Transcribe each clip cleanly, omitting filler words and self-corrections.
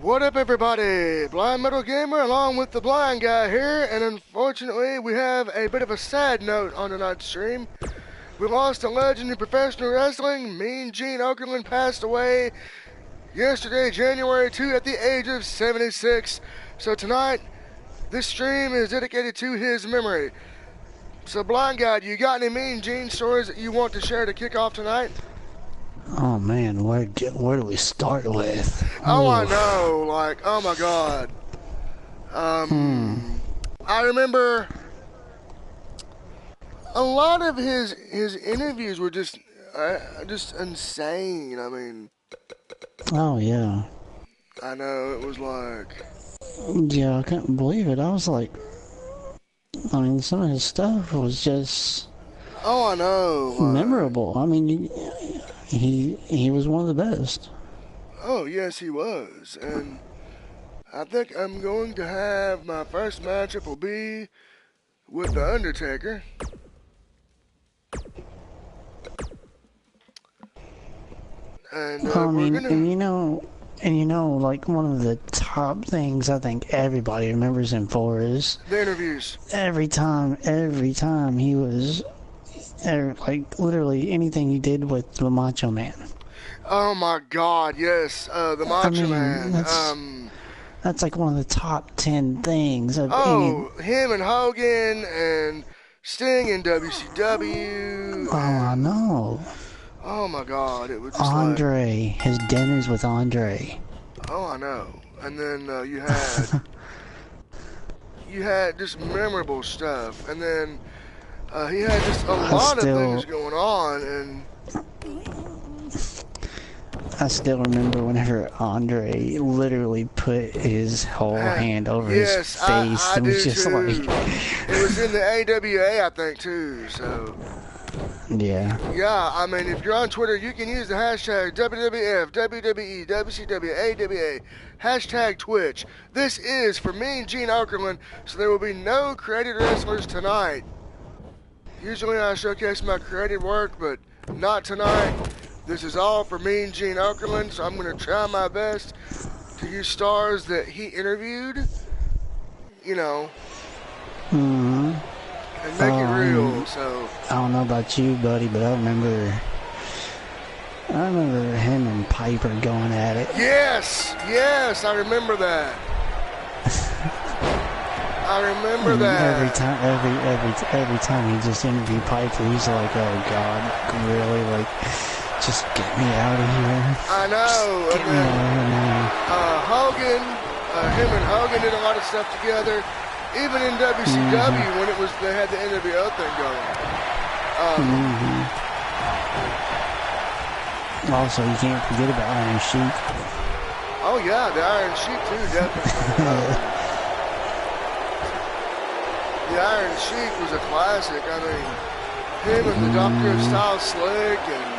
What up, everybody? Blind Metal Gamer along with the blind guy here, and unfortunately we have a bit of a sad note on tonight's stream. We lost a legend in professional wrestling. Mean Gene Okerlund passed away yesterday, January 2, at the age of 76. So tonight, this stream is dedicated to his memory. So blind guy, you got any Mean Gene stories that you want to share to kick off tonight? Oh man, where do we start with? Oh, I know, like, oh my god. I remember a lot of his interviews were just insane. I mean, oh yeah. I know, it was like, Yeah, I couldn't believe it. I was like, I mean, some of his stuff was just oh, I know, memorable. I mean, he was one of the best. Oh, yes, he was. And I think I'm going to have my first matchup will be with The Undertaker. And I mean, and you know, like one of the top things I think everybody remembers him for is the interviews. Every time he was, like literally anything he did with the Macho Man. Oh my God, yes, the Macho Man. That's like one of the top 10 things of him and Hogan and Sting in WCW. Oh, I know. Oh my God, it was just Andre, his dinners with Andre. Oh, I know. And then you had just memorable stuff, and then he had just a lot of things going on, and I still remember whenever Andre literally put his whole hand over his face and was just like... It was in the AWA, I think, too, so... Yeah. Yeah, I mean, if you're on Twitter, you can use the hashtag WWF, WWE, WCW, AWA, hashtag Twitch. This is for Mean Gene Okerlund, so there will be no created wrestlers tonight. Usually I showcase my created work, but not tonight. This is all for Mean Gene Okerlund, so I'm going to try my best to use stars that he interviewed, you know, and make it real. So I don't know about you, buddy, but I remember him and Piper going at it. Yes, I remember that. I remember that. Every time he just interviewed Piper, he's like, oh God, really, like. Just get me out of here. I know. Just get me out of here, man. Hogan, him and Hogan did a lot of stuff together. Even in WCW when they had the NWO thing going. Also, you can't forget about Iron Sheik. Oh yeah, the Iron Sheik too, definitely. The Iron Sheik was a classic. I mean, him and the Doctor of Style Slick and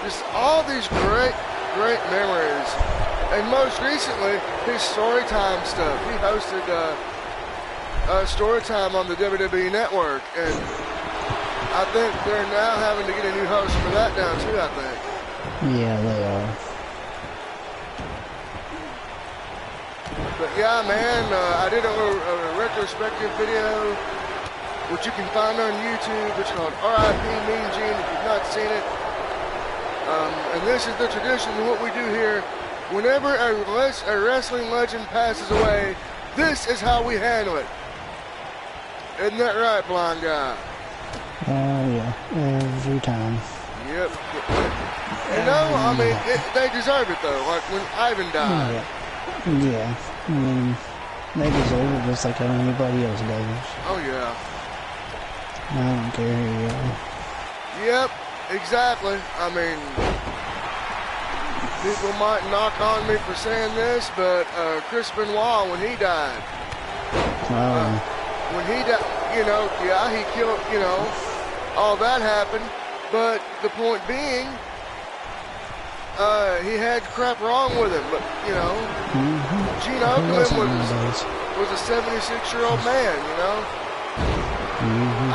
just all these great memories. And most recently, his Storytime stuff. He hosted Storytime on the WWE Network, and I think they're now having to get a new host for that now too, I think. Yeah, they are. But yeah, man, I did a retrospective video, which you can find on YouTube. It's called R.I.P. Mean Gene, if you've not seen it. And this is the tradition of what we do here. Whenever a wrestling legend passes away, this is how we handle it. Isn't that right, blind guy? Yeah, every time. Yep. You know, I mean, they deserve it though, like when Ivan died. Yeah, I mean, they deserve it just like anybody else does. Oh yeah. I don't care who you are. Yep. Exactly. I mean, people might knock on me for saying this, but Chris Benoit, when he died, when he died, you know, yeah, he killed, you know, all that happened, but the point being, he had crap wrong with him, but, you know, Gene Okerlund was a 76-year-old man, you know.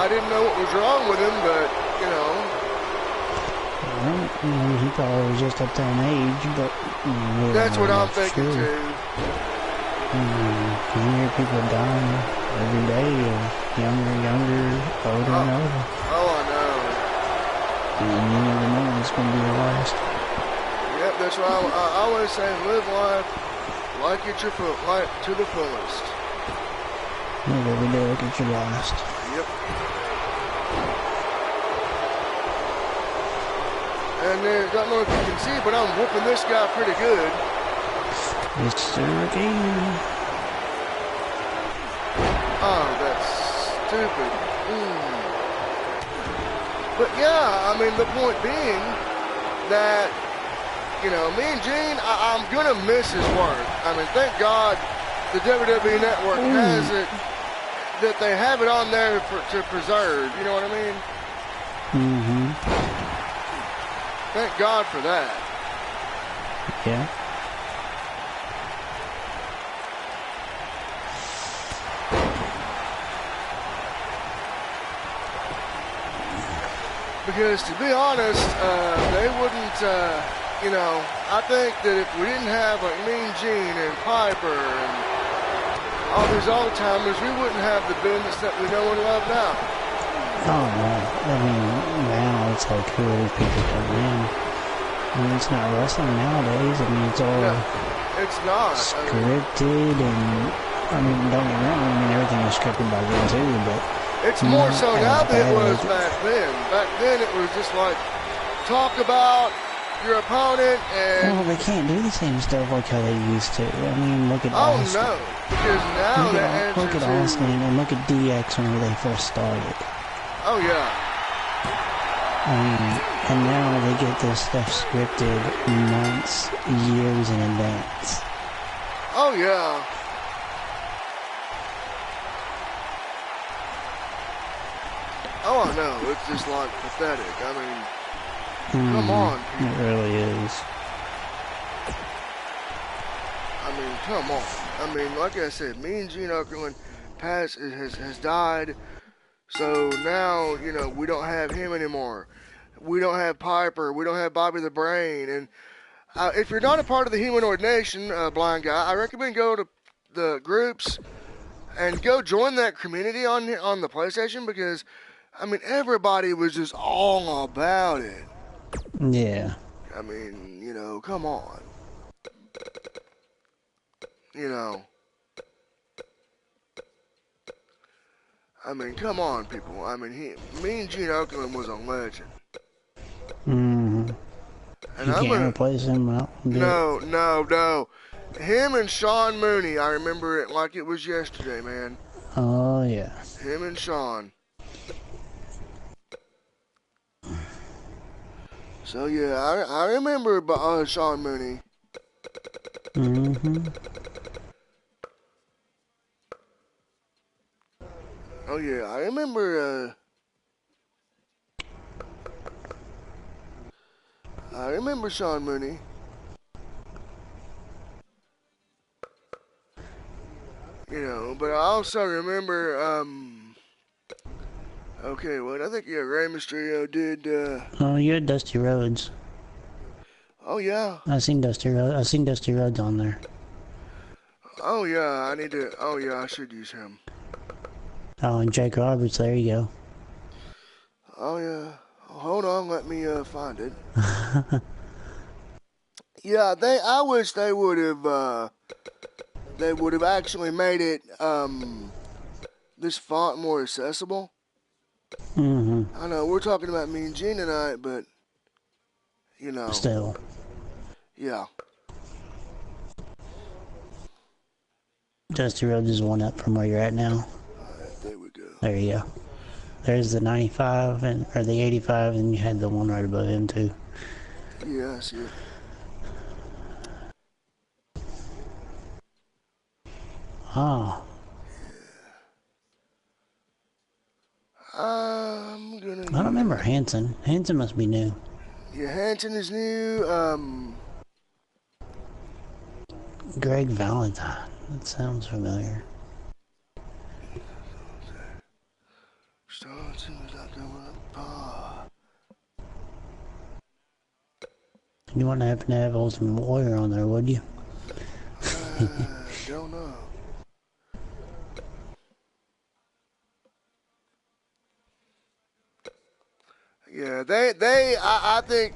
I didn't know what was wrong with him, but, you know, think. I mean, he probably was just up there in age, but we don't That's know what I'm that for thinking sure. too. You hear people dying every day, younger and younger, older and older. Oh, I know. And you never know when it's going to be your last. Yep, that's why I always say live life like it's like to the fullest. Live every day like it's your last. Yep. And I don't know if you can see, but I'm whooping this guy pretty good. It's sure can. Oh, that's stupid. But yeah, I mean, the point being that, you know, me and Gene, I'm going to miss his work. I mean, thank God the WWE Network has it, that they have it on there to preserve. You know what I mean? Mm-hmm. Thank God for that. Yeah. Because to be honest, they wouldn't, you know, I think that if we didn't have like Mean Gene and Piper and all these old timers, we wouldn't have the business that we know and love now. Oh, no. I mean, now it's like, who are these people coming in? I mean, it's not wrestling nowadays. I mean, it's all it's not scripted, and I mean, don't get me wrong. I mean, everything is scripted by then too, but it's more so now than it was back then. Back then, it was just like talk about your opponent and. Well, they can't do the same stuff like how they used to. I mean, look at Austin. Oh no, because now look at Austin and look at DX when they first started. Oh yeah. I mean, and now they get this stuff scripted months, years in advance. Oh yeah. Oh, I know. It's just like pathetic. I mean, come on. People. It really is. I mean, come on. I mean, like I said, Mean Gene Okerlund has died. So now, you know, we don't have him anymore. We don't have Piper. We don't have Bobby the Brain. And if you're not a part of the Humanoid Nation, blind guy, I recommend go to the groups and go join that community on the PlayStation, because, I mean, everybody was just all about it. Yeah. I mean, you know, come on. You know. I mean, come on, people. I mean, Mean Gene Okerlund was a legend. Mm-hmm. And you can't replace him out. No. Him and Sean Mooney, I remember it like it was yesterday, man. Oh, yeah. Him and Sean. So, yeah, I remember Sean Mooney. Mm-hmm. Oh, yeah, I remember, Sean Mooney. You know, but I also remember, okay, well, I think, yeah, Rey Mysterio did, Oh, you had Dusty Rhodes. Oh, yeah. I seen Dusty Rhodes on there. Oh, yeah, I should use him. Oh, and Jake Roberts, there you go. Oh, yeah. Hold on, let me, find it. Yeah, I wish they would have actually made it, this font more accessible. Mm-hmm. I know, we're talking about Mean Gene tonight, but, you know. Still. Yeah. Dusty Rhodes is one up from where you're at now. Alright, there we go. There you go. There's the 95, or the 85, and you had the one right above him, too. Yeah, I see it. Ah. I don't remember Hanson. Hanson must be new. Yeah, Hanson is new. Greg Valentine. That sounds familiar. You wouldn't happen to have Ultimate Warrior on there, would you? Don't know. Yeah, I think,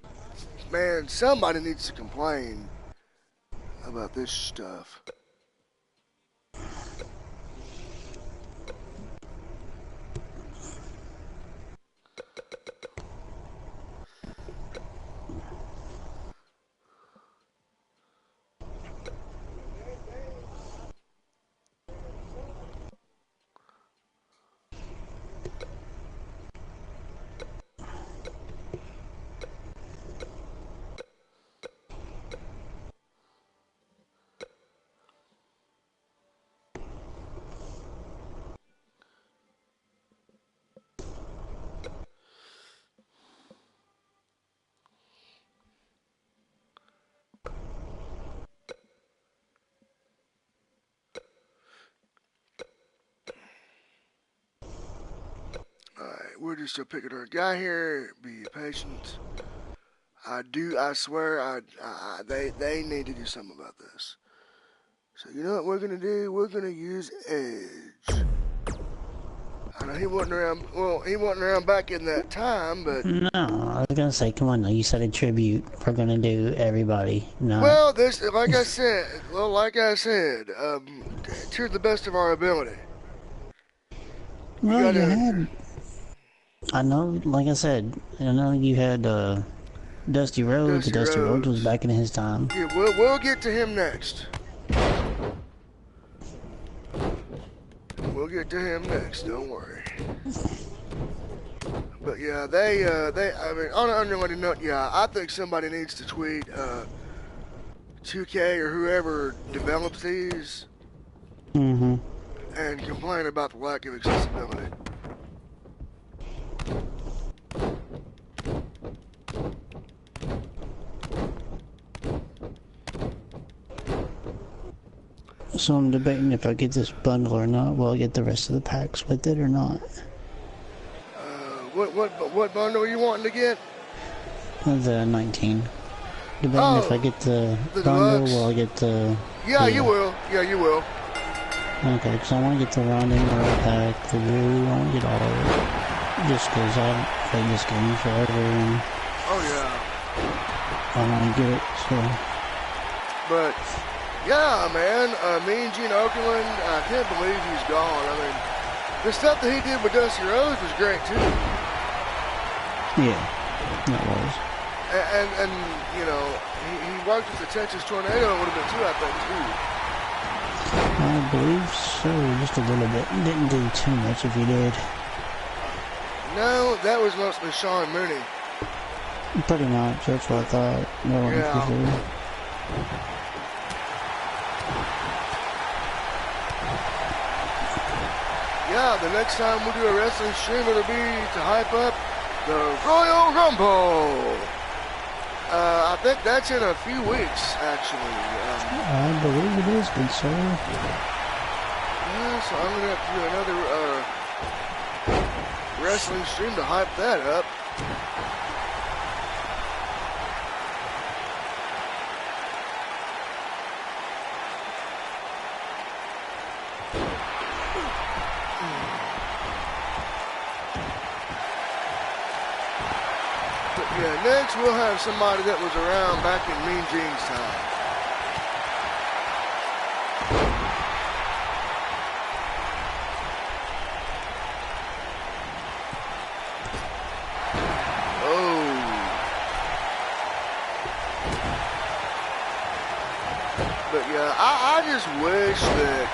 man, somebody needs to complain about this stuff. Alright, we're just still picking our guy here. Be patient. I swear, they need to do something about this. So you know what we're gonna do? We're gonna use Edge. I know he wasn't around. Well, he wasn't around back in that time, but No, I was gonna say, come on now, you said a tribute. We're gonna do everybody. No. well, this, like I said, to the best of our ability. Well, you had. I know, like I said, I know you had Dusty Rhodes. Dusty Rhodes was back in his time. Yeah, we'll get to him next. We'll get to him next. Don't worry. But yeah, I mean, on an unrelated note, yeah, I think somebody needs to tweet 2K or whoever develops these and complain about the lack of accessibility. So I'm debating if I get this bundle or not. Will I get the rest of the packs with it or not? What bundle are you wanting to get? The 19. Debating if I get the bundle, deluxe. will I get the... Yeah, you will. Yeah, you will. Okay, because I want to get the Ronding World Pack, the Blue, I want to get all of it. Just because I've played this game forever and... Oh, yeah. I want to get it, so... But, yeah, man, Mean Gene Okerlund, I can't believe he's gone. I mean, the stuff that he did with Dusty Rhodes was great, too. Yeah, that was. And you know, he worked with the Texas Tornado a little bit, too, I think, too. I believe so, just a little bit. Didn't do too much if he did. No, that was mostly Sean Mooney. Pretty much, that's what I thought. No one for sure. Yeah, the next time we do a wrestling stream, it'll be to hype up the Royal Rumble. I think that's in a few weeks, actually. I believe it is, good sir. Yeah, so I'm going to have to do another wrestling stream to hype that up. Yeah, next we'll have somebody that was around back in Mean Gene's time. Oh. But yeah, I just wish that,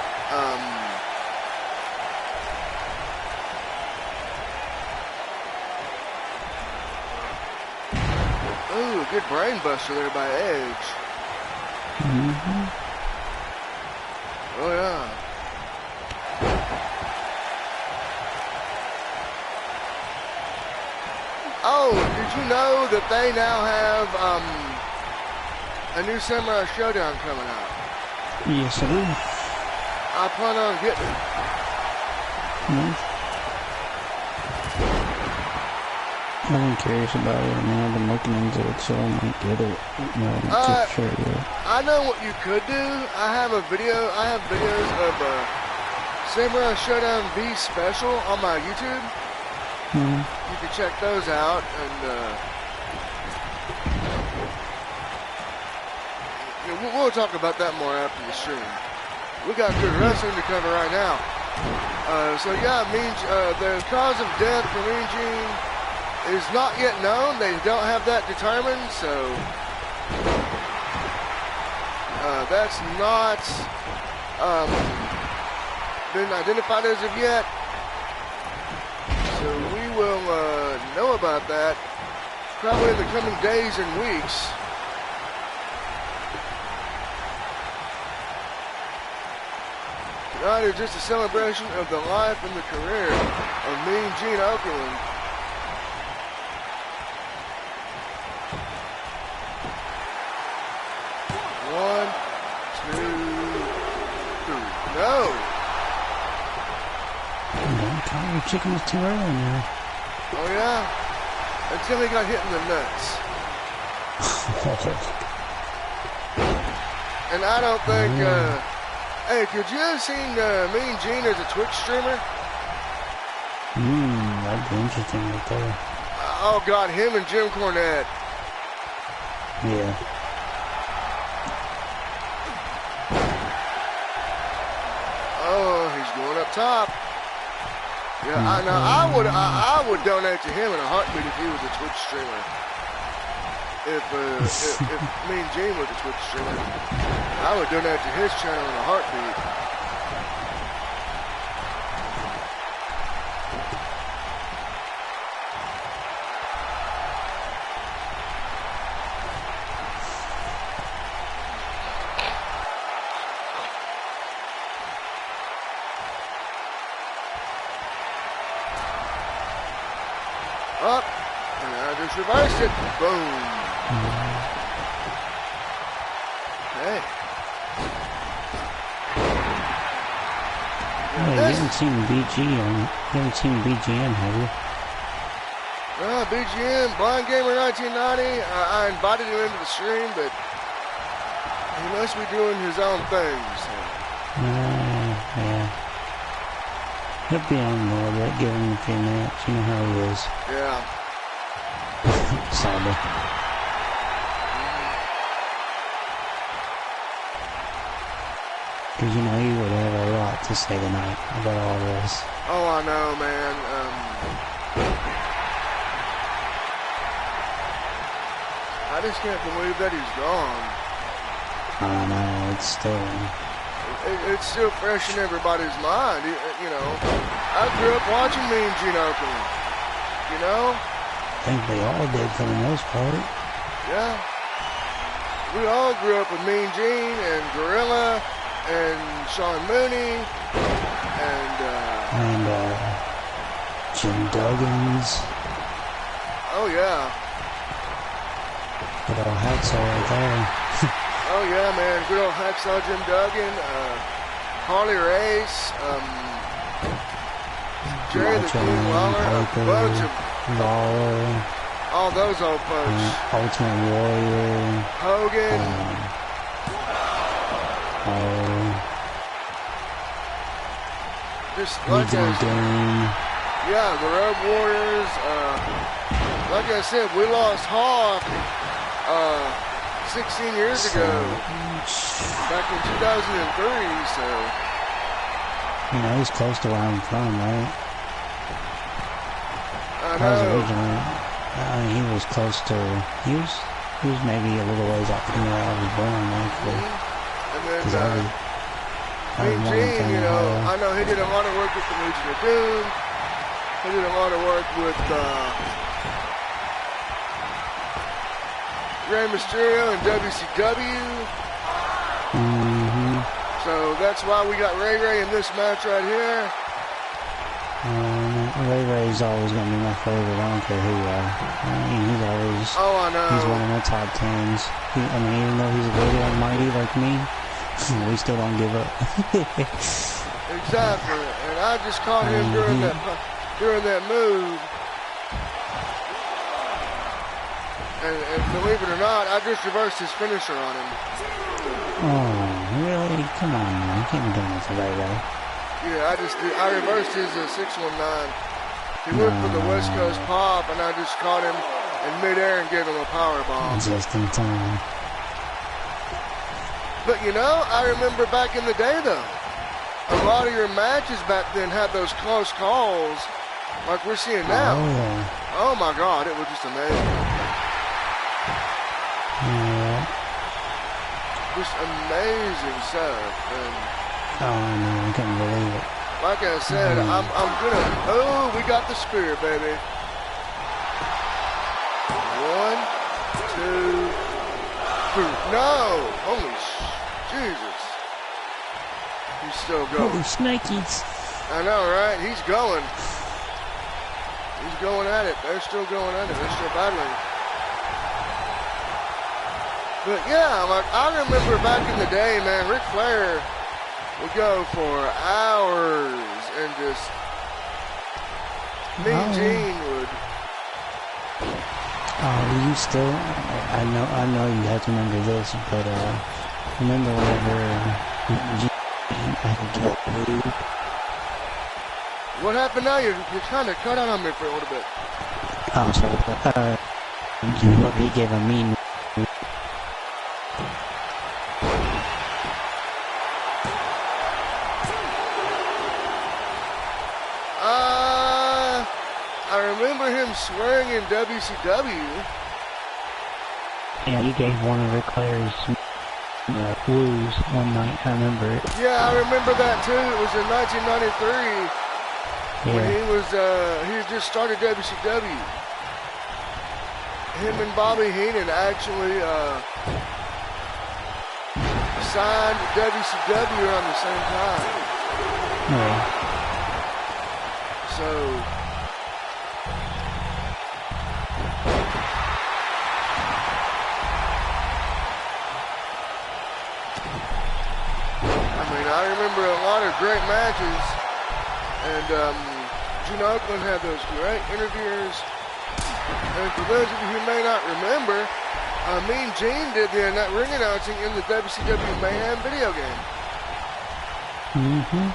ooh, good brain buster there by Edge. Oh, yeah. Oh, did you know that they now have a new Samurai Showdown coming out? Yes, I do. I plan on getting it. I've been curious about it. I mean, I've been looking into it, so I might get it. No, I'm not too sure yet. I know what you could do. I have videos of Samurai Showdown V Special on my YouTube. You can check those out, and we'll talk about that more after the stream. We got good wrestling to cover right now. So yeah, the cause of death for Mean Gene is not yet known. They don't have that determined, so that's not been identified as of yet. So we will know about that probably in the coming days and weeks. Tonight is just a celebration of the life and the career of Mean Gene Okerlund. One, two, three. No! Your chicken was too early now. Oh yeah? Until he got hit in the nuts. And I don't think, hey, could you have seen Mean Gene as a Twitch streamer? That'd be interesting right there. Oh God, him and Jim Cornette. Yeah. Oh, he's going up top. Yeah, I would donate to him in a heartbeat if he was a Twitch streamer. If Mean Gene was a Twitch streamer, I would donate to his channel in a heartbeat. Up, and I just reversed it. Boom. Hey. Yeah, you haven't seen BGM, have you? BGM, Blind Gamer 1990. I invited him into the stream, but he must be doing his own thing. So. Yeah. He'll be on a little bit, give him a few minutes, you know how he is. Yeah. Sadly. Because, you know, he would have a lot to say tonight about all this. Oh, I know, man. I just can't believe that he's gone. I know, it's still... It's still fresh in everybody's mind, you know. I grew up watching Mean Gene Okerlund, you know? I think they all did for the most part. Yeah. We all grew up with Mean Gene and Gorilla and Sean Mooney and Jim Duggins. Oh, yeah. Good old Hacksaw right there. Oh yeah, man, good old Hacksaw Jim Duggan, Harley Race, Jerry the King Lawler, a bunch of all those old folks. Ultimate Warrior. Hogan. Just like yeah, the Road Warriors. Like I said, we lost Hawk 16 years ago, back in 2003, so... You know, he's close to where I'm from, right? I was know. originally, he was close to, he was maybe a little ways out from where I was born, actually. And then, Mean Gene, you know, I know he did a lot of work with the Legion of Doom. He did a lot of work with, Rey Mysterio and WCW. So that's why we got Ray in this match right here. Ray's always going to be my favorite. I don't care who you are. I mean, he's always... Oh, I know. He's one of my top 10s. I mean, even though he's a little almighty like me, we still don't give up. Exactly. And I just caught him during that move. And believe it or not, I just reversed his finisher on him. Oh, really? Come on, man. You can't be doing this to that guy. Yeah, I reversed his 619. He went for the West Coast pop, and I just caught him in midair and gave him a power bomb. Just in time. But you know, I remember back in the day though, a lot of your matches back then had those close calls like we're seeing now. Oh, yeah. Oh my God, it was just amazing. Yeah. Just amazing stuff. And oh, no, I couldn't believe it. like I said, I'm gonna, oh, we got the spear, baby. 1, 2, 3. No, holy Jesus. He's still going. Holy snakies. I know, right? He's going. He's going at it. They're still going at it. They're still battling. But yeah, like I remember back in the day, man, Ric Flair would go for hours and just Mean Gene would. Oh, you still? I know you have to remember this, but remember whenever Gene had to get blue? What happened now? You're kind of cut out on me for a little bit. Oh, sorry. He gave a mean. I remember him swearing in WCW. Yeah, he gave one of Ric Flair's woos one night. I remember it. Yeah, I remember that too. It was in 1993 when he just started WCW. Him and Bobby Heenan actually signed WCW around the same time. Yeah. So I remember a lot of great matches, and Gene Okerlund had those great interviews. And for those of you who may not remember, Mean Gene did the ring announcing in the WCW Mayhem video game. Mm-hmm.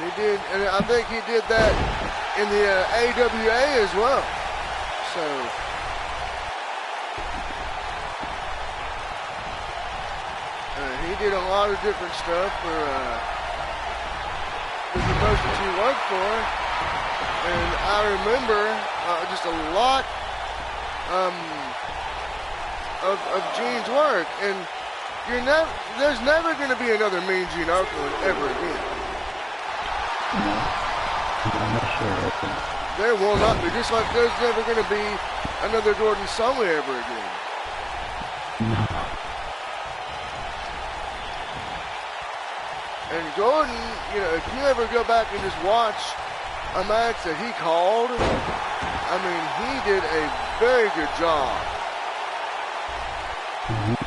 He did, and I think he did that in the AWA as well. So. He did a lot of different stuff for the promotions he worked for, and I remember just a lot of Gene's work. And there's never going to be another Mean Gene Okerlund ever again. No, I'm not sure. There will not be. Just like there's never going to be another Gordon Solie ever again. No. And Gordon, you know, if you ever go back and just watch a match that he called, I mean, he did a very good job. Mm-hmm.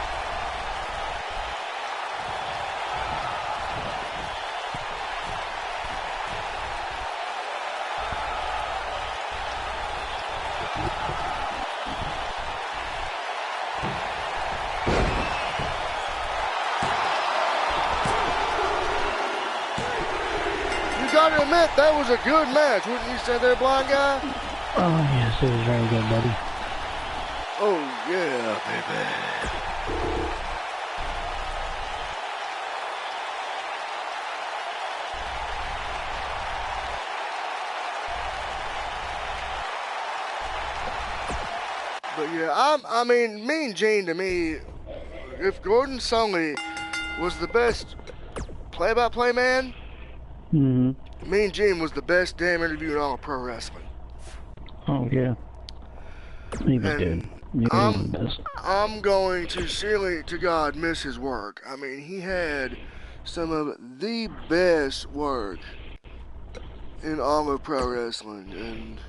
Gotta admit, that was a good match, wouldn't you say there, blind guy? Oh, yes, it was very good, buddy. Oh, yeah, baby. But yeah, I mean, Mean Gene to me, if Gordon Solie was the best play-by-play man, Mm-hmm. Mean Gene was the best damn interview in all of pro wrestling. Oh, yeah. He was good. He was the best. I'm going to sincerely to God miss his work. I mean, he had some of the best work in all of pro wrestling. And,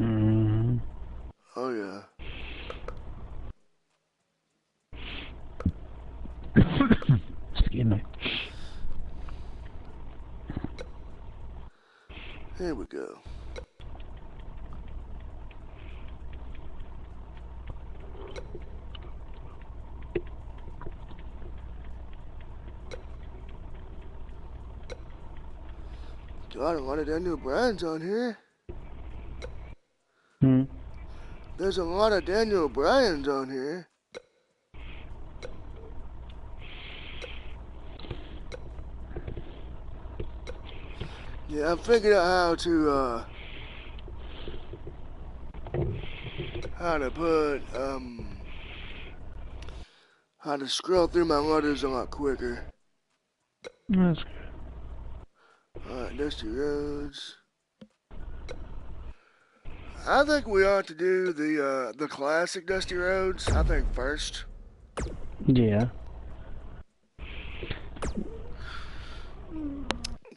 Mm-hmm. oh yeah. Excuse me. Here we go. got a lot of Daniel Bryan's on here. There's a lot of Daniel Bryan's on here. Yeah, I figured out how to put, how to scroll through my letters a lot quicker. That's good. Alright, Dusty Rhodes. I think we ought to do the classic Dusty Rhodes, I think, first. Yeah.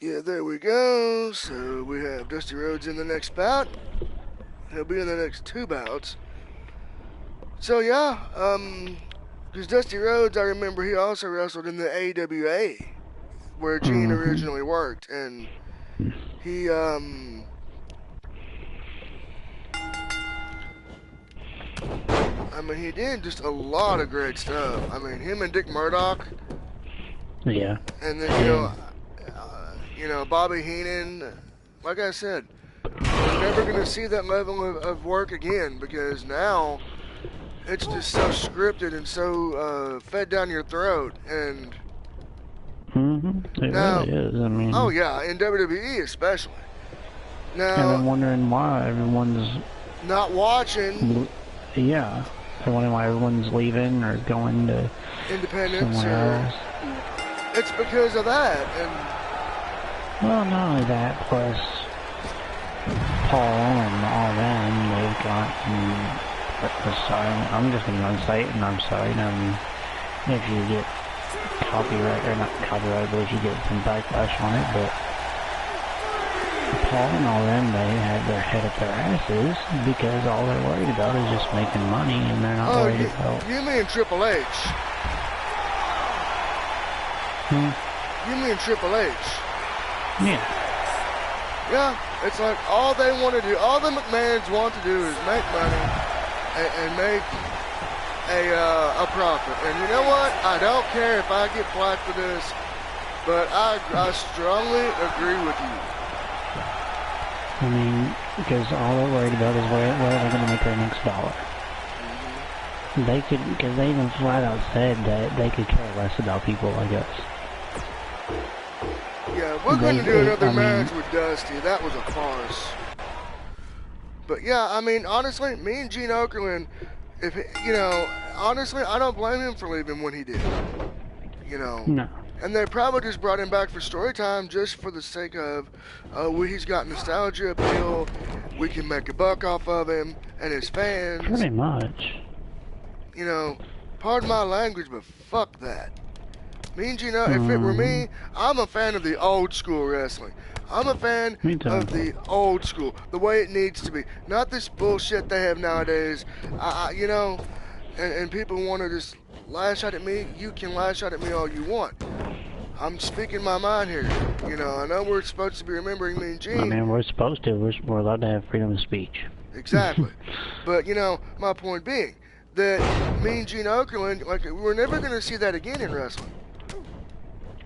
Yeah, there we go. So we have Dusty Rhodes in the next bout. He'll be in the next 2 bouts. So yeah, because Dusty Rhodes, I remember he also wrestled in the AWA, where Gene originally worked, and he I mean, he did just a lot of great stuff. I mean, him and Dick Murdoch. Yeah. And then you know, Bobby Heenan. Like I said, we're never gonna see that level of work again, because now it's just so scripted and so fed down your throat. And it now, really is. I mean. Oh yeah, in WWE especially. Now. And I'm wondering why everyone's not watching. Yeah. I'm wondering why everyone's leaving or going to independence somewhere else. It's because of that. And well, not only that, plus Paul and all them, they've gotten. Sorry, I'm just gonna go and say it, and I'm sorry. If you get copyright, or not copyright, but if you get some backlash on it, but Paul and all them, they had their head up their asses because all they're worried about is just making money, and they're not worried about. You mean Triple H? You mean Triple H? Yeah. Yeah, it's like all they want to do, all the McMahons want to do is make money and make a profit. And you know what? I don't care if I get flack for this, but I strongly agree with you. I mean, because all they're worried about is where are they going to make their next dollar. They could, because they even flat out said that they could care less about people like us. Yeah, we're going to do another match with Dusty. That was a farce. But yeah, I mean, honestly, me and Gene Okerlund, honestly, I don't blame him for leaving when he did. No. And they probably just brought him back for story time just for the sake of, he's got nostalgia appeal. We can make a buck off of him and his fans. Pretty much. Pardon my language, but fuck that. Me and Gino, if it were me, I'm a fan of the old school wrestling. I'm a fan of the old school, the way it needs to be. Not this bullshit they have nowadays. And people want to just lash out at me. You can lash out at me all you want. I'm speaking my mind here. I know we're supposed to be remembering me and Gene. I mean, we're supposed to. We're allowed to have freedom of speech. Exactly. But, my point being that me and Gene Okerlund, we're never going to see that again in wrestling.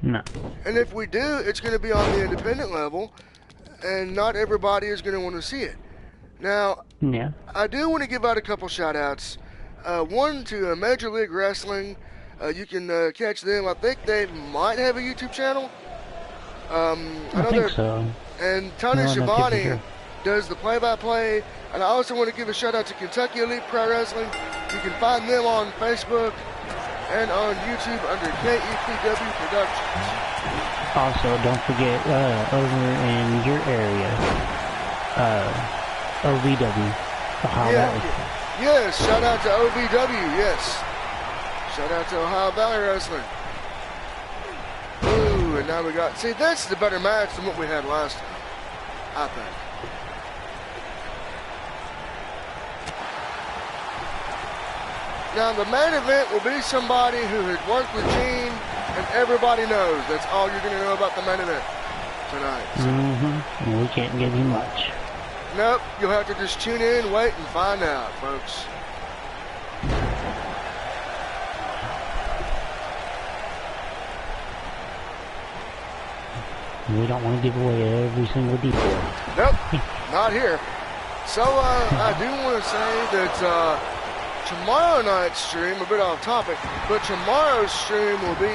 No. And if we do, it's going to be on the independent level, and not everybody is going to want to see it. Now, yeah. I do want to give out a couple shout-outs. One to Major League Wrestling. You can catch them. I think they might have a YouTube channel. I think so. And Tony Schiavone does the play-by-play. And I also want to give a shout-out to Kentucky Elite Pro Wrestling. You can find them on Facebook and on YouTube under KEPW Productions. Also, don't forget, over in your area, OVW, Ohio Valley. Yes, shout out to OVW, yes. Shout out to Ohio Valley Wrestling. Ooh, and now we got, see, that's the better match than what we had last time, I think. Now, the main event will be somebody who has worked with Gene, and everybody knows. That's all you're going to know about the main event tonight. So. We can't give you much. Nope, you'll have to just tune in, wait, and find out, folks. We don't want to give away every single detail. Nope, not here. So, I do want to say that tomorrow night's stream, a bit off topic, but tomorrow's stream will be,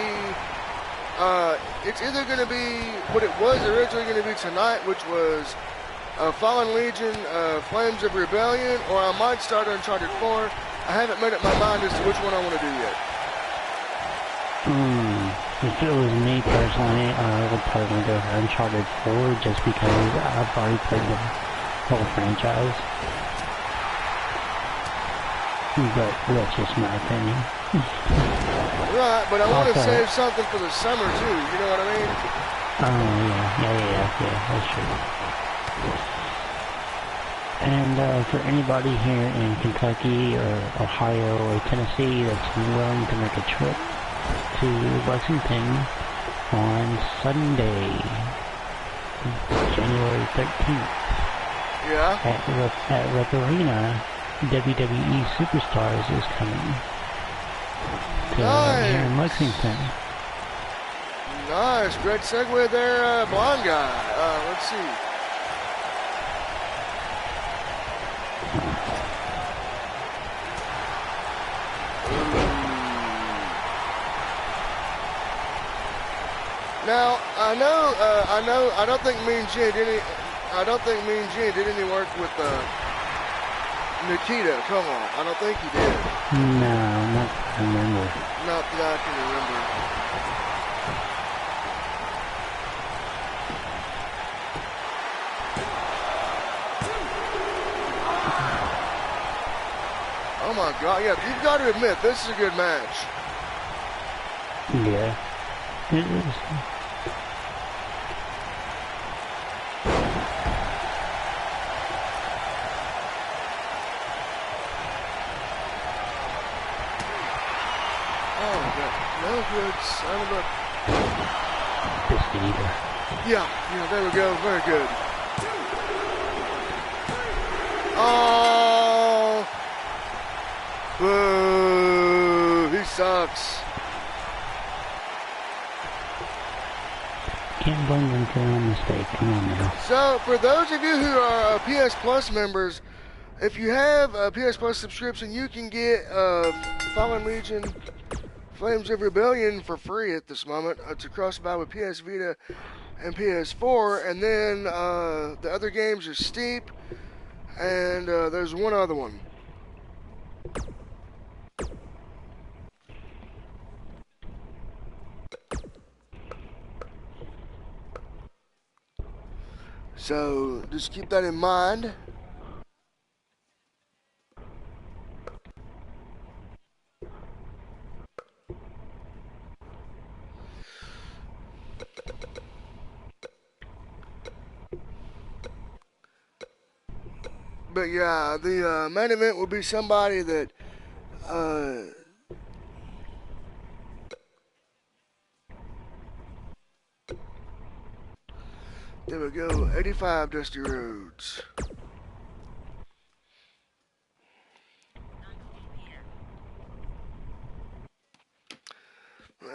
it's either going to be what it was originally going to be tonight, which was Fallen Legion, Flames of Rebellion, or I might start Uncharted 4. I haven't made up my mind as to which one I want to do yet. If it was me personally, I would probably go for Uncharted 4 just because I've already played the whole franchise. But that's just my opinion. Right, but I want to save something for the summer too, you know what I mean? Oh, yeah, that's true. And for anybody here in Kentucky or Ohio or Tennessee that's willing to make a trip to Lexington on Sunday, January 13th. Yeah. At Rep Arena, WWE Superstars is coming to here in Lexington. Nice, great segue there, blonde guy. Let's see. Now, I don't think Mean Gene did any work with Nikita. Come on, I don't think he did. No, not that I remember. Not that I can remember. Oh my God, yeah, you've got to admit, this is a good match. Yeah, it is. No good son of a... Biscuit eater. Yeah, there we go. Very good. Oh! Boo! He sucks. Can't blame them for their mistake. Come on now. So, for those of you who are PS Plus members, if you have a PS Plus subscription, you can get Fallen Legion, Flames of Rebellion for free at this moment. It's a cross-buy with PS Vita and PS4, and then the other games are Steep, and there's one other one. So just keep that in mind. But yeah, the main event will be somebody that there we go, 85 Dusty Rhodes.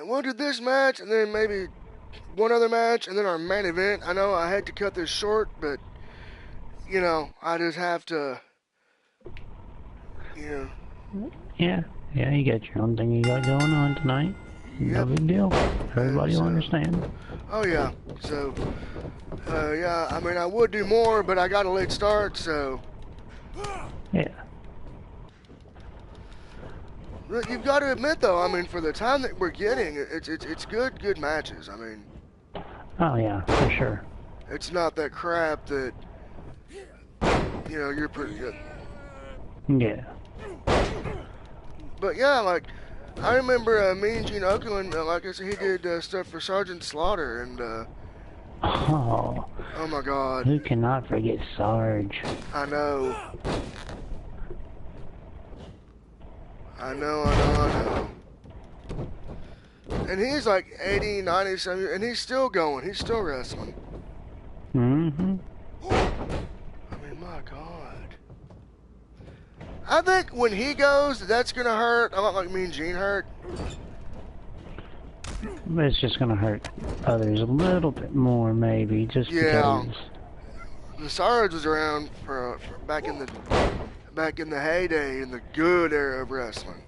We'll do this match and then maybe one other match and then our main event. I know I had to cut this short, but you know, I just have to, you know. Yeah, you got your own thing you got going on tonight. Yep. No big deal. Everybody will understand. Oh yeah, so, yeah, I mean, I would do more, but I got a late start, so. Yeah. Look, you've got to admit, though, I mean, for the time that we're getting, it's good matches. I mean. Oh yeah, for sure. It's not that crap that, you know, you're pretty good. Yeah. But yeah, like, I remember Mean Gene Okerlund, like I said, he did stuff for Sergeant Slaughter, and, oh my God. Who cannot forget Sarge? I know. I know. And he's like 80, 90 something, and he's still going. He's still wrestling. Mm-hmm. I mean, my God. I think when he goes, that's going to hurt. A lot like Mean Gene hurt. But it's just gonna hurt others a little bit more, maybe, just Yeah, because. the Sarge was around for back in the heyday, in the good era of wrestling.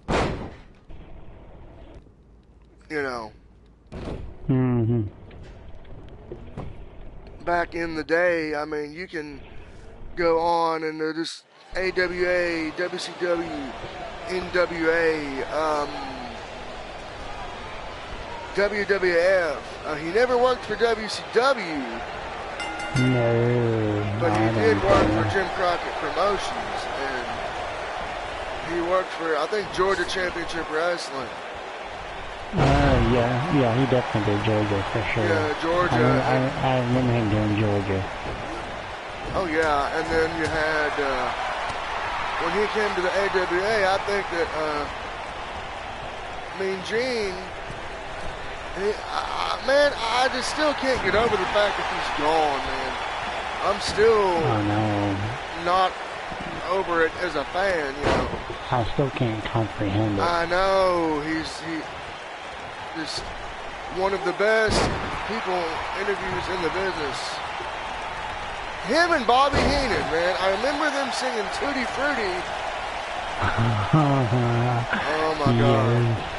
You know, Mm-hmm. back in the day. I mean, you can go on and they're just AWA, WCW, NWA, WWF. He never worked for WCW, No, but he I did don't work care. for Jim Crockett Promotions, and he worked for, I think, Georgia Championship Wrestling. Yeah, he definitely did Georgia for sure. Yeah, Georgia. I remember him doing Georgia. Oh yeah, and then you had when he came to the AWA, I think that Mean Gene. Man, I just still can't get over the fact that he's gone, man. I'm still I know. not over it as a fan, you know. I still can't comprehend it. I know he just one of the best people interviews in the business. Him and Bobby Heenan, man. I remember them singing Tutti Frutti. Oh my God. Yes.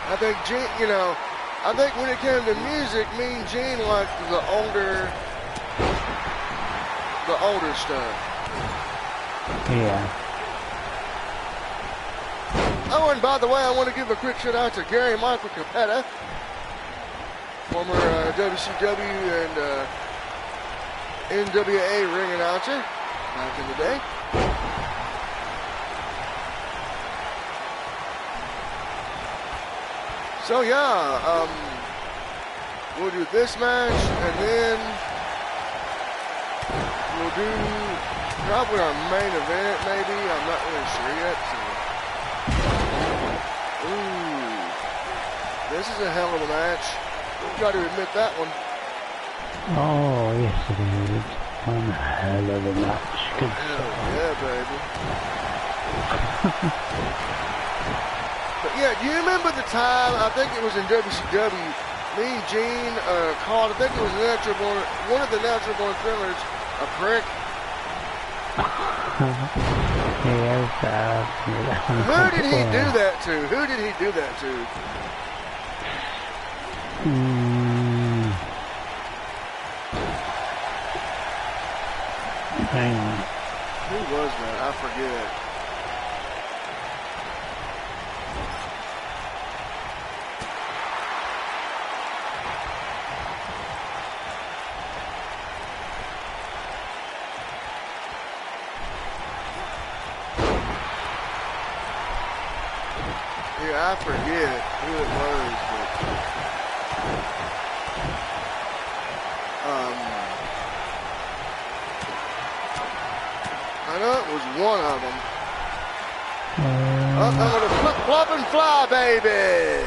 I think Gene, you know, I think when it came to music, Mean Gene liked the older stuff. Yeah. Oh, and by the way, I want to give a quick shout out to Gary Michael Capetta, former WCW and NWA ring announcer back in the day. So yeah, we'll do this match, and then we'll do probably our main event, maybe. I'm not really sure yet. So. Ooh, this is a hell of a match. You've got to admit that one. Oh, yes it is. One hell of a match. Good Hell stuff. yeah, baby. But yeah, do you remember the time, I think it was in WCW, Mean Gene called, I think it was one of the Natural Born Thrillers, a prick? Yes, Who did he do that to? Who did he do that to? Hang on. Who was that? I forget. Yeah, I forget who it was, but I know it was one of them. I'm gonna flip, flop, and fly, baby.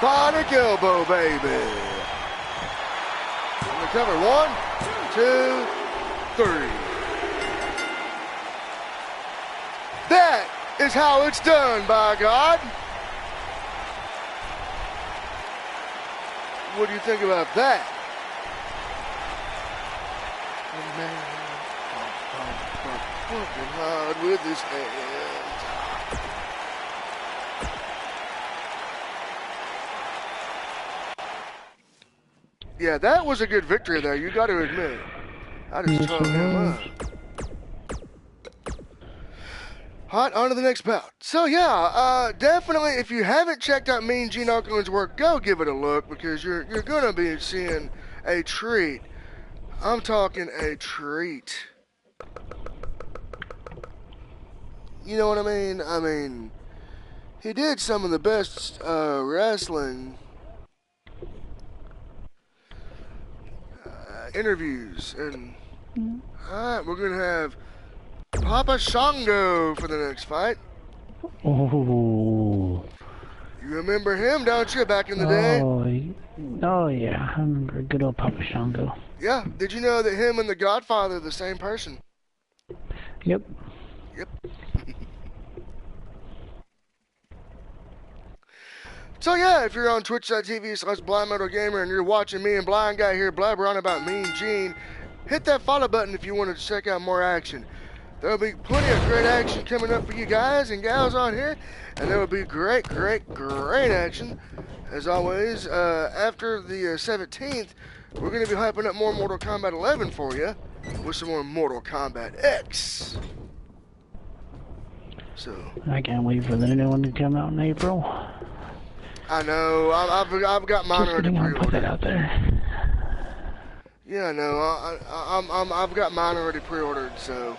Bionic elbow, baby. On the cover, 1, 2, 3. That is how it's done, by God. What do you think about that? Working hard with his hands. Yeah, that was a good victory there, you got to admit. I just tore him up. Hot, on to the next bout. So yeah, definitely, if you haven't checked out Mean Gene Okerlund's work, go give it a look, because you're gonna be seeing a treat. I'm talking a treat. You know what I mean? I mean, he did some of the best wrestling interviews, and alright, we're gonna have Papa Shango for the next fight. Oh. You remember him, don't you, back in the day? Oh yeah, I remember good old Papa Shango. Yeah. Did you know that him and the Godfather are the same person? Yep. Yep. So yeah, if you're on twitch.tv/blindmetalgamer and you're watching me and Blind Guy here blabber on about Mean Gene, hit that follow button if you want to check out more action. There'll be plenty of great action coming up for you guys and gals on here, and there will be great action. As always, after the 17th, we're going to be hyping up more Mortal Kombat 11 for you with some more Mortal Kombat X. So I can't wait for the new one to come out in April. I know. I've got mine already pre-ordered. Put that out there. Yeah, I know. I've got mine already pre-ordered. So.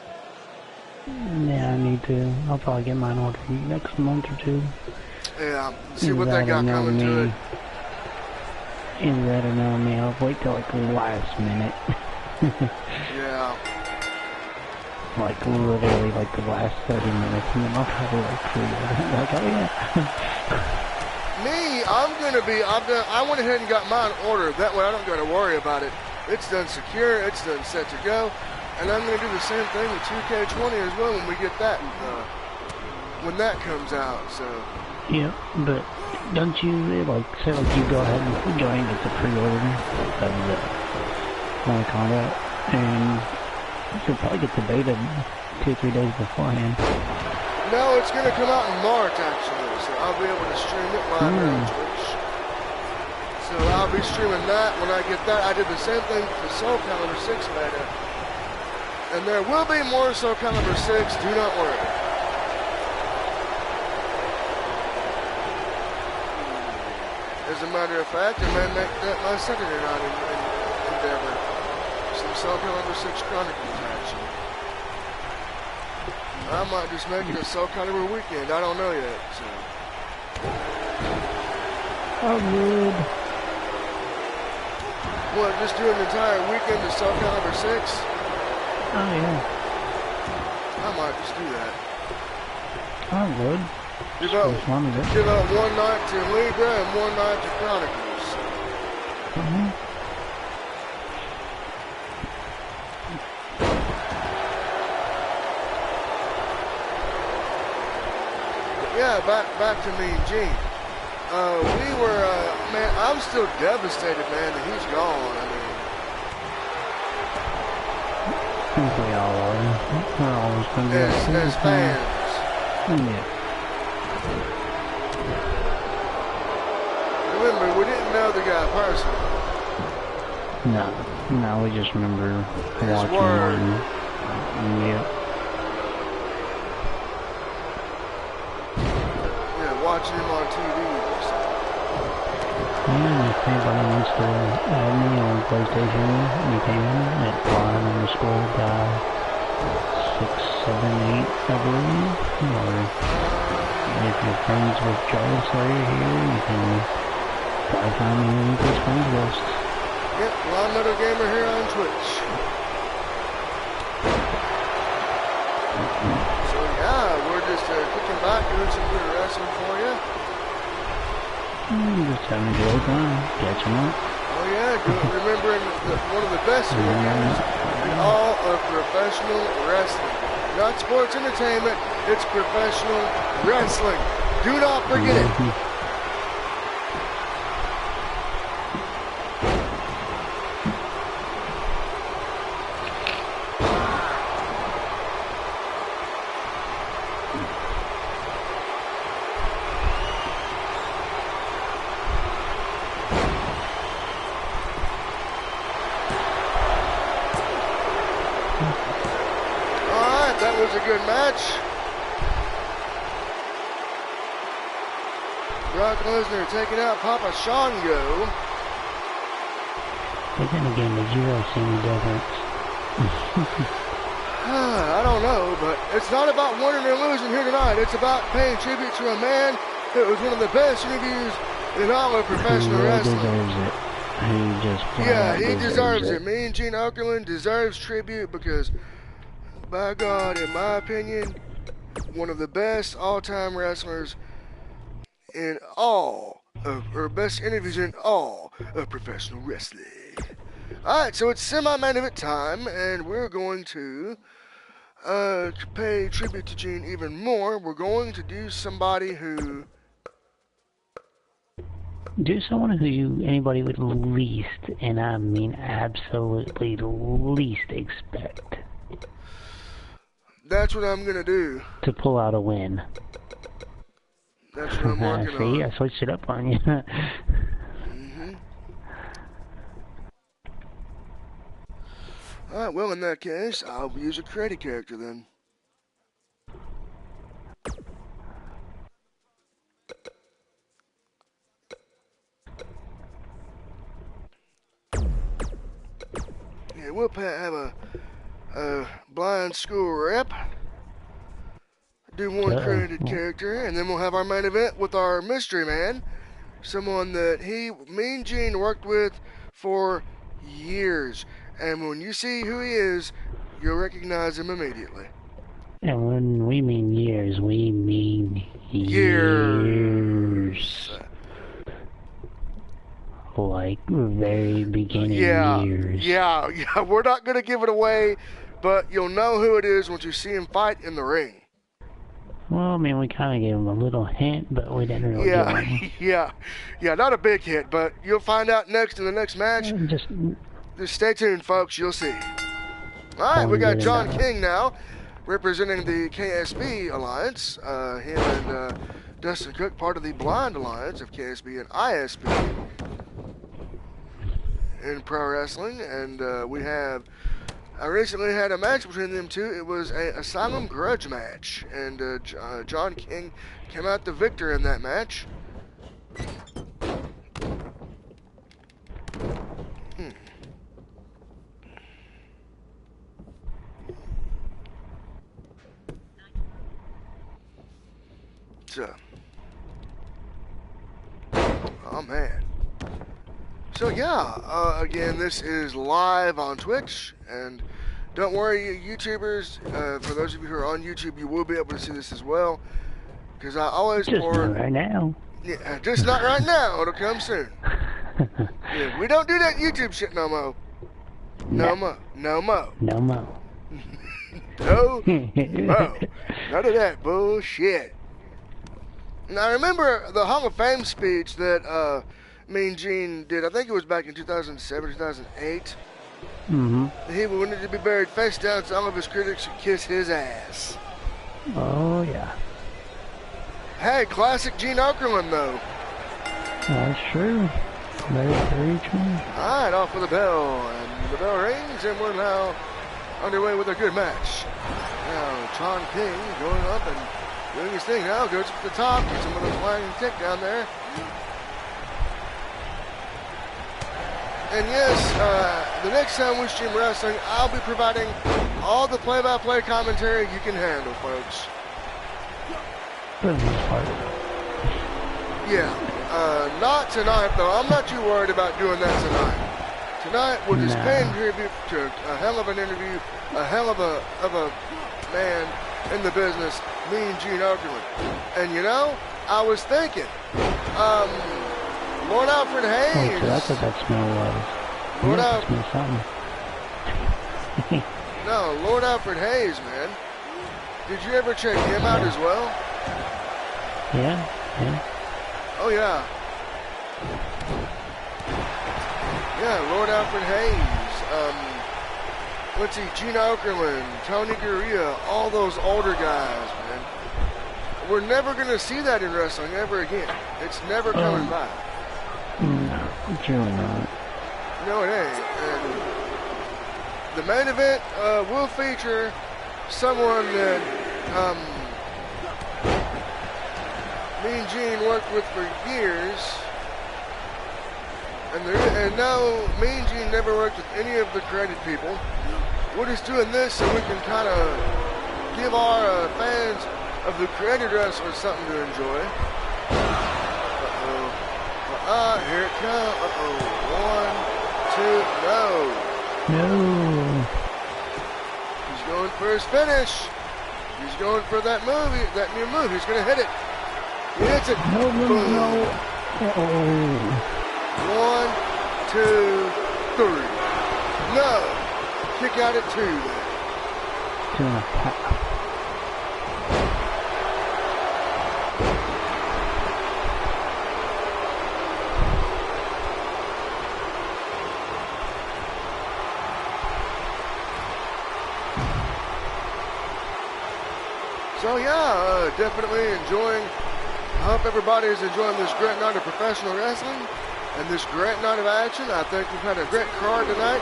Yeah, I need to. I'll probably get mine ordered next month or two. Yeah. See what they got coming to it. Either that or know me. I'll wait till like the last minute. Yeah. Like literally like the last 30 minutes, and then I'll probably like pre-order. Like, oh yeah. Me, I went ahead and got mine ordered. That way I don't got to worry about it. It's done secure. It's done set to go. And I'm going to do the same thing with 2K20 as well when we get that, when that comes out. So. Yeah, but don't you like say like you go ahead and get the pre-order of the Mortal Kombat, and you'll probably get the beta 2 or 3 days beforehand. No, it's going to come out in March actually, so I'll be able to stream it live on Twitch. So I'll be streaming that when I get that. I did the same thing for the Soul Calibur 6 beta. And there will be more Soul Calibur 6, do not worry. As a matter of fact, I may make that my Saturday night endeavor. Some Soul Calibur 6 Chronicles action. I might just make it a Soul Calibur weekend, I don't know yet, so. Oh, good. What, just do an entire weekend of Soul Calibur 6? Oh, yeah. I might just do that. Oh, good. Give up one night to Libra and one night to Chronicles. Yeah, back to Mean Gene. We were, man, I'm still devastated, man, that he's gone. I mean. I think we all are. We're always going to be as fans. Yeah. Remember, we didn't know the guy personally. No, we just remember watching him. Yeah. Yeah, watching him on TV. Yeah, if anybody wants to add me on PlayStation, you can at blind_678, I believe. Or if you're friends with Charlie Slayer here, you can probably find me in this friends list. Yep, Blind Metal Gamer here on Twitch. So yeah, we're just kicking back, doing some good wrestling for you. Just having a good time, catching up. Oh yeah, remembering one of the best interviews in all of professional wrestling. Not sports entertainment, it's professional wrestling. Do not forget it. That was a good match. Brock Lesnar taking out Papa Shango. But then again, did you really see any difference? I don't know, but it's not about winning or losing here tonight. It's about paying tribute to a man that was one of the best interviews in all of professional wrestling. He deserves it. He just he deserves it. Mean Gene Okerlund deserves tribute because, by God, in my opinion, one of the best all-time wrestlers in all of, or best interviews in all of professional wrestling. Alright, so it's semi-main event time, and we're going to pay tribute to Gene even more. We're going to do somebody who... Do someone who anybody would least, and I mean absolutely least expect. That's what I'm going to do. To pull out a win. That's what I'm working on. See, I switched it up on you. Alright, well in that case, I'll use a creative character then. Yeah, we'll have a blind school rep. Do one credited character, and then we'll have our main event with our mystery man. Someone that me and Gene worked with for years. And when you see who he is, you'll recognize him immediately. And when we mean years, we mean years. Like very beginning years. Yeah. We're not going to give it away, but you'll know who it is once you see him fight in the ring. Well, I mean, we kind of gave him a little hint, but we didn't really give him. Yeah, not a big hint, but you'll find out next in the next match. Just stay tuned, folks. You'll see. All right, we got John King now, representing the KSB Alliance. Him and Dustin Cook, part of the Blind Alliance of KSB and ISB in pro wrestling. And I recently had a match between them two. It was an Asylum Grudge match, and John King came out the victor in that match. Oh man. So yeah, again, this is live on Twitch, and don't worry, YouTubers, for those of you who are on YouTube, you will be able to see this as well, because I always just not right now. Yeah, just not right now. It'll come soon. Yeah, we don't do that YouTube shit no more. No more. No more. No more. None of that bullshit. Now, I remember the Hall of Fame speech that me and Gene did. I think it was back in 2007, 2008. He wanted to be buried face down so all of his critics would kiss his ass. Oh, yeah. Hey, classic Gene Okerlund, though. That's true. Very, very true. All right, off with the bell. And the bell rings, and we're now underway with a good match. Now, John King going up and doing his thing now, goes up to the top, gets him with a flying kick down there. And yes, the next time we stream wrestling, I'll be providing all the play-by-play commentary you can handle, folks. Yeah, not tonight, though. I'm not too worried about doing that tonight. Tonight, we'll just pay tribute to a hell of an interview, a hell of a man in the business, me and Gene Okerlund. And you know, I was thinking, Lord Alfred Hayes. Oh, that's what that smell was. Lord something. No, Lord Alfred Hayes, man. Did you ever check him out as well? Yeah. Oh, yeah. Yeah, Lord Alfred Hayes. Let's see, Gene Okerlund, Tony Gurria, all those older guys, man. We're never going to see that in wrestling ever again. It's never coming back. No, it's really not. No, it ain't. And the main event will feature someone that me and Gene worked with for years. And no, me and Gene never worked with any of the created people. We're just doing this so we can kind of give our fans of the created wrestlers something to enjoy. Here it comes. One, two, no. He's going for his finish. He's going for that move, that new move. He's going to hit it. He hits it. No. 1, 2, 3. No. Kick out at 2 there. 2.5. So yeah, definitely enjoying. I hope everybody is enjoying this great night of professional wrestling and this great night of action. I think we've had a great card tonight.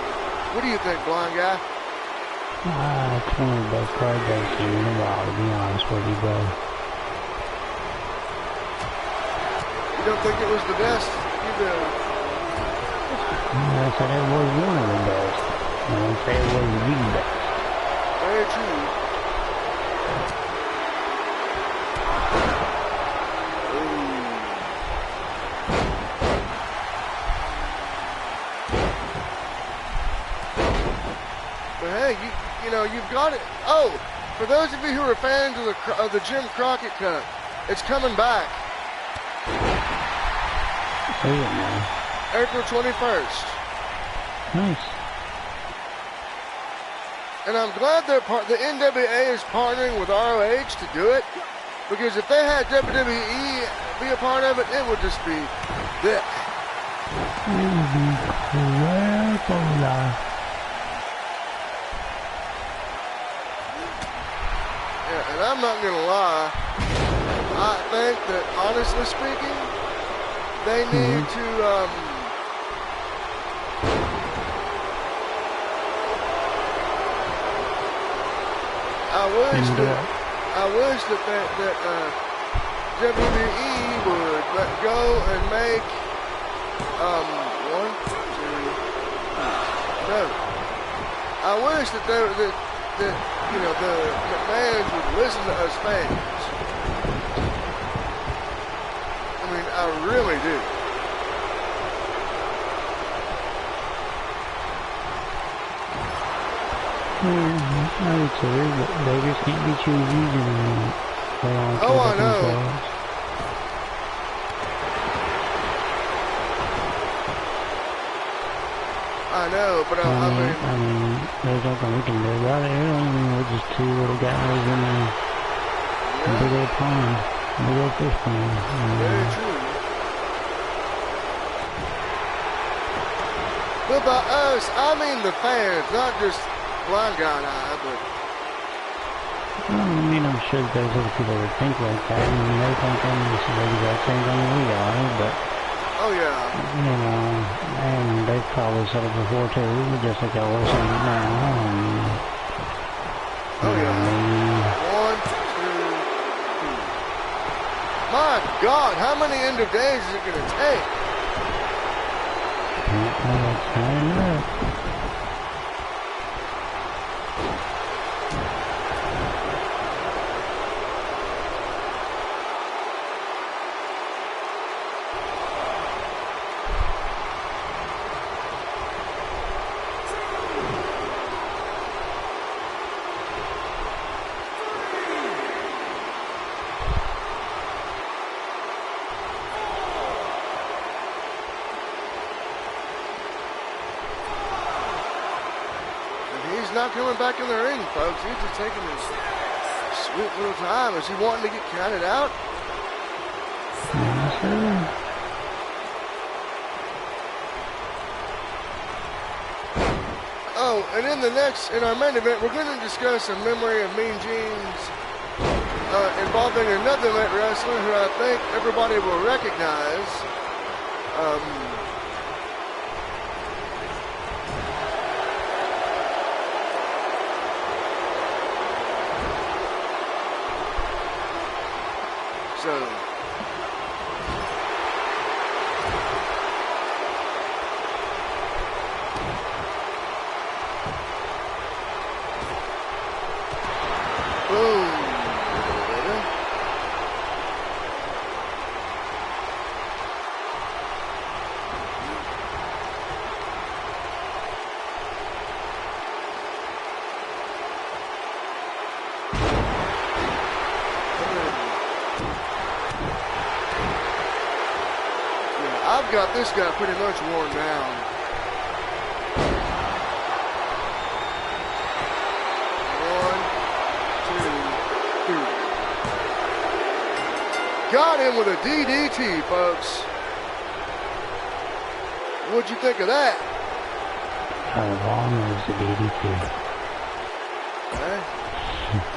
What do you think, blind guy? It's one of the best cards I've seen in a while, to be honest with you, bro. You don't think it was the best? You do. I said it was one of the best. I didn't say it was the best. Very true. But hey, you know, you've got it. Oh, for those of you who are fans of the Jim Crockett Cup, it's coming back. Oh yeah, man. April 21st. Nice. And I'm glad the NWA is partnering with ROH to do it, because if they had WWE be a part of it, it would just be thick. Yeah, and I'm not gonna lie, I think that, honestly speaking, they need to, I wish that WWE would let go and make, 1, 2, 3, 7. I wish that you know, the McMahons would listen to us fans. I mean, I really do. I would say, but they just can't be choosy and they don't Oh, I know. Themselves. I know, but I mean, there's nothing we can do about it. We're just two little guys in a big old pond, big old fish pond. Very true. But by us, I mean the fans, not just blind guy and I, but... I mean, I'm sure there's other people that think like that, and they think I'm just the exact same thing we are, but... Oh, yeah. You know, and they've probably said it before, too, just like I was saying it now, and... Oh, yeah. 1, 2, 3. My God, how many end of days is it going to take? That's not enough. He's not coming back in the ring, folks. He's just taking his sweet little time. Is he wanting to get counted out? Oh, and in our main event, we're going to discuss a memory of Mean Gene's involving another late wrestler who I think everybody will recognize. So, boom. I've got this guy pretty much worn down. got him with a DDT, folks. What'd you think of that? How long was the DDT?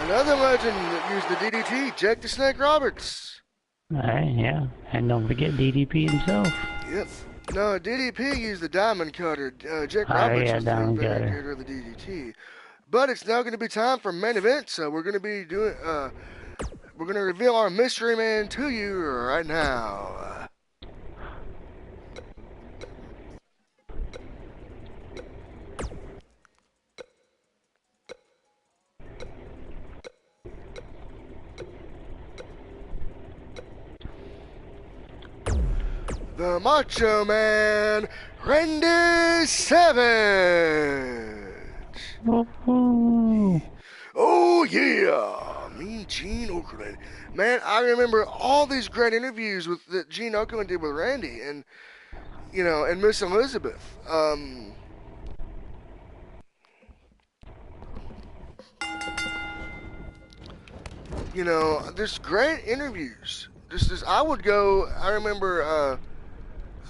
Another legend that used the DDT, Jake the Snake Roberts. Alright, yeah. And don't forget DDP himself. Yep. No, DDP used the diamond cutter. Jake Roberts was the inventor of the DDT. But it's now going to be time for main event, so we're going to be doing. We're going to reveal our mystery man to you right now. The Macho Man, Randy Savage. Oh yeah, Mean Gene Okerlund. Man, I remember all these great interviews that Gene Okerlund did with Randy, and and Miss Elizabeth. There's great interviews. I would go. I remember.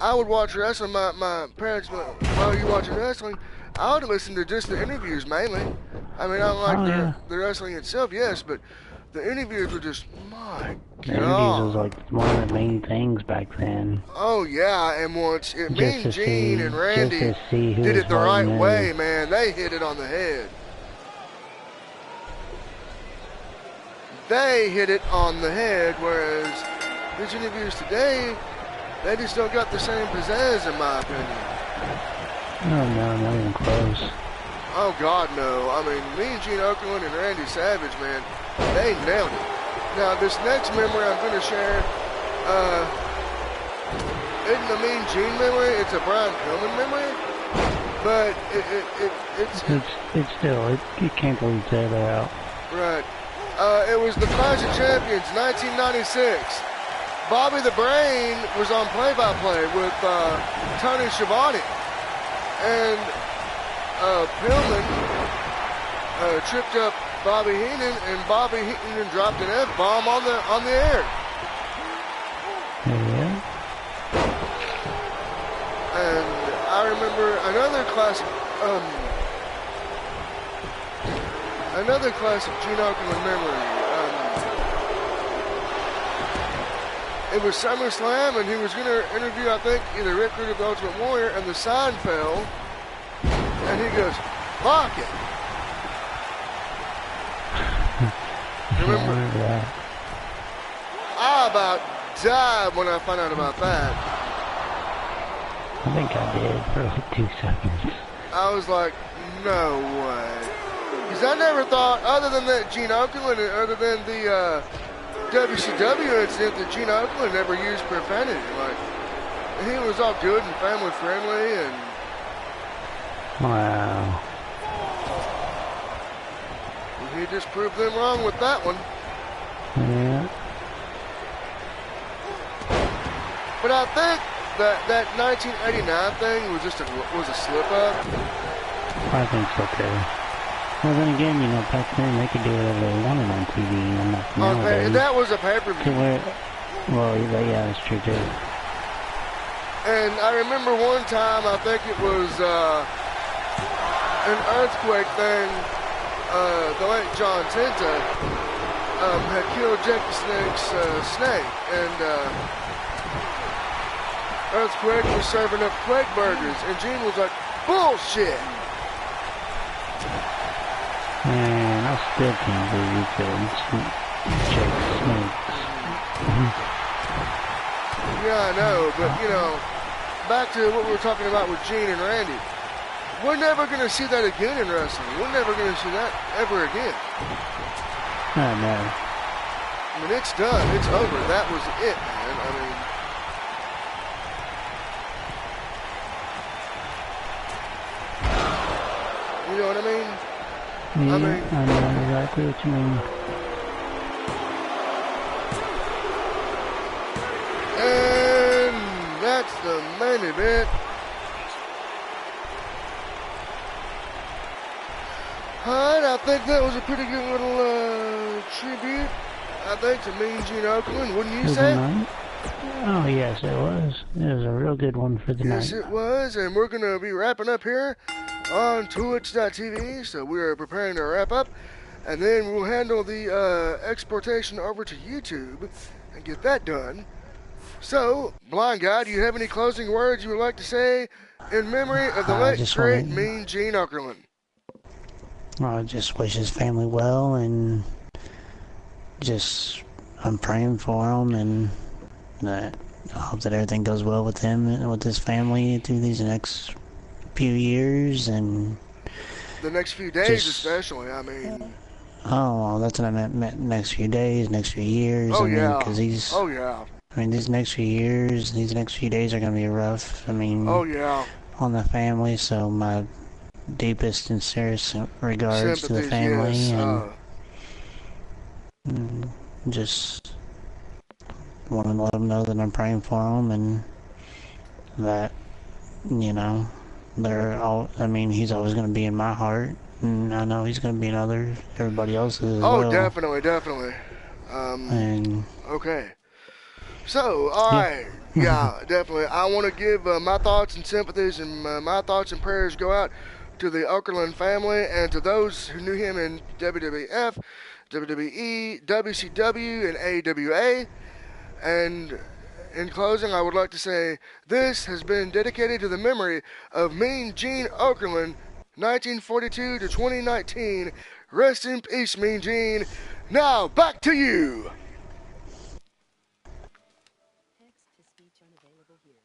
I would watch wrestling. My parents, while you watching wrestling, I would listen to just the interviews mainly. I mean, I don't like the wrestling itself, yes, but the interviews were just, my God. The interviews was like one of the main things back then. Oh, yeah, and once Mean Gene and Randy did it the right way, man, they hit it on the head. They hit it on the head, whereas these interviews today, they just don't got the same pizzazz, in my opinion. No, not even close. Oh, God, no. I mean, Mean Gene Okerlund and Randy Savage, man, they nailed it. Now, this next memory I'm going to share isn't a Mean Gene memory. It's a Brian Pillman memory. But it's still, you can't believe that out. Right. It was the Clash of Champions, 1996. Bobby the Brain was on play-by-play with Tony Schiavone. And Pillman tripped up Bobby Heenan, and Bobby Heenan dropped an F-bomb on the air. Yeah. And I remember another classic Gene Okerlund memory. It was SummerSlam, and he was going to interview, I think, either Rick Rude or the Ultimate Warrior, and the sign fell, and he goes, "Fuck it." Remember that? I about died when I found out about that. I think I did for like 2 seconds. I was like, no way. Because I never thought, other than that Gene Okerlund, and other than the WCW incident, that Gene Okerlund never used profanity. Like, he was all good and family friendly, and wow. He just proved them wrong with that one. Yeah. But I think that 1989 thing was just a slip up. I think so too. Well, then again, back then they could do whatever they wanted on TV, nowadays. That was a pay-per-view. Well, yeah, that's true too. And I remember one time, I think it was an earthquake thing. The late John Tenta had killed Jake the Snake's snake, and Earthquake was serving up Quake burgers, and Gene was like, "Bullshit." Man, I still can't believe you killed Jake the Snake. Yeah, I know, but back to what we were talking about with Gene and Randy. We're never going to see that again in wrestling. We're never going to see that ever again. I know. I mean, it's done. It's over. That was it, man. I mean, you know what I mean? Yeah, I know exactly what you mean. And that's the main event. Alright, I think that was a pretty good little tribute I think, to Mean Gene Okerlund, wouldn't you For the say? night? Oh, yes, it was. It was a real good one for the Yes, night. it was, and we're going to be wrapping up here on Twitch.tv, so we are preparing to wrap up, and then we'll handle the exportation over to YouTube and get that done. So, Blind Guy, do you have any closing words you would like to say in memory of the I late, just great, want to, Mean Gene Okerlund? I just wish his family well, and just, I'm praying for him, and that I hope that everything goes well with him and with his family through these next few years, and The next few days, just, especially, I mean. oh, that's what I meant next few days, next few years, Oh, I mean, yeah. because Oh, yeah. these next few years, these next few days are going to be rough, I Oh, mean, yeah. on the family, so my deepest and sincerest regards to the Sympathies, family, yes. and just want to let them know that I'm praying for them, and that, you know, they're all, I mean, he's always going to be in my heart, and I know he's going to be in everybody else's as Oh, well, definitely, definitely. and, Okay. So, yeah. alright. Yeah, definitely. I want to give my thoughts and sympathies and my thoughts and prayers go out to the Okerlund family and to those who knew him in WWF, WWE, WCW, and AWA. And in closing, I would like to say this has been dedicated to the memory of Mean Gene Okerlund, 1942 to 2019. Rest in peace, Mean Gene. Now, back to you. Text to speech unavailable here.